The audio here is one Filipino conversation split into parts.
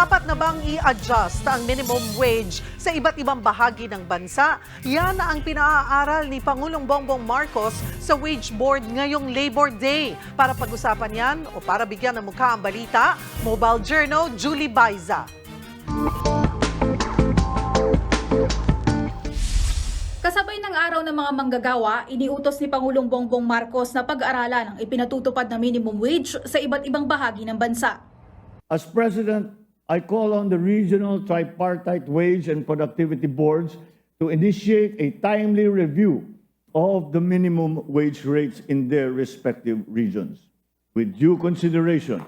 Dapat na bang i-adjust ang minimum wage sa iba't ibang bahagi ng bansa? Yan ang pinaaral ni Pangulong Bongbong Marcos sa Wage Board ngayong Labor Day. Para pag-usapan yan o para bigyan ng mukha ang balita, Mobile Journal, Julie Baiza. Kasabay ng araw ng mga manggagawa, iniutos ni Pangulong Bongbong Marcos na pag-aralan ang ipinatutupad na minimum wage sa iba't ibang bahagi ng bansa. As President, I call on the regional tripartite wage and productivity boards to initiate a timely review of the minimum wage rates in their respective regions with due consideration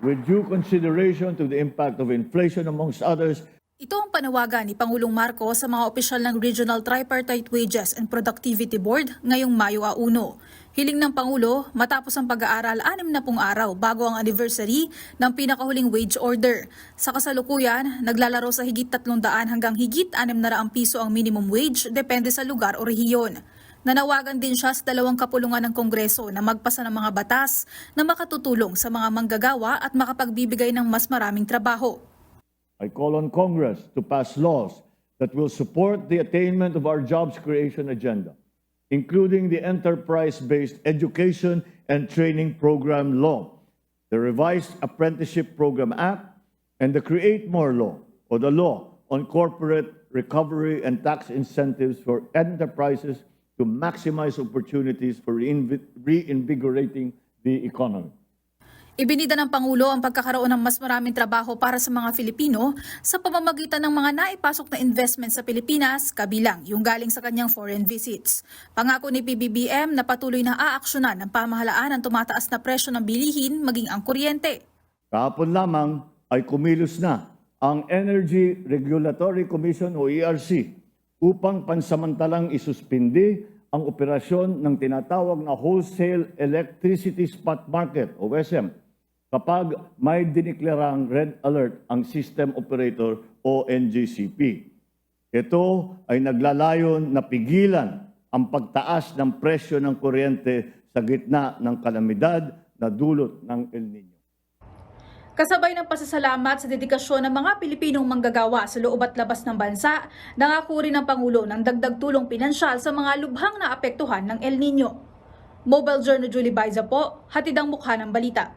to the impact of inflation amongst others. Ito ang panawagan ni Pangulong Marcos sa mga opisyal ng Regional Tripartite Wages and Productivity Board ngayong Mayo 1. Hiling ng Pangulo matapos ang pag-aaral 60 araw bago ang anniversary ng pinakahuling wage order. Sa kasalukuyan, naglalaro sa higit 300 hanggang higit 600 piso ang minimum wage depende sa lugar o rehiyon. Nanawagan din siya sa dalawang kapulungan ng Kongreso na magpasa ng mga batas na makatutulong sa mga manggagawa at makapagbibigay ng mas maraming trabaho. I call on Congress to pass laws that will support the attainment of our jobs creation agenda, including the Enterprise-Based Education and Training Program Law, the Revised Apprenticeship Program Act, and the Create More Law, or the Law on Corporate Recovery and Tax Incentives for Enterprises to maximize opportunities for reinvigorating the economy. Ibinida ng Pangulo ang pagkakaroon ng mas maraming trabaho para sa mga Filipino sa pamamagitan ng mga naipasok na investment sa Pilipinas, kabilang yung galing sa kanyang foreign visits. Pangako ni PBBM na patuloy na aaksyonan ng pamahalaan ang tumataas na presyo ng bilihin maging ang kuryente. Kahapon lamang ay kumilos na ang Energy Regulatory Commission o ERC upang pansamantalang isuspindi ang operasyon ng tinatawag na Wholesale Electricity Spot Market o WESM kapag may diniklarang red alert ang system operator o NGCP. Ito ay naglalayon na pigilan ang pagtaas ng presyo ng kuryente sa gitna ng kalamidad na dulot ng El Niño. Kasabay ng pasasalamat sa dedikasyon ng mga Pilipinong manggagawa sa loob at labas ng bansa, nangako rin ng Pangulo ng dagdag tulong pinansyal sa mga lubhang naapektuhan ng El Niño. Mobile Journal, Julie Baiza po, hatid ang mukha ng balita.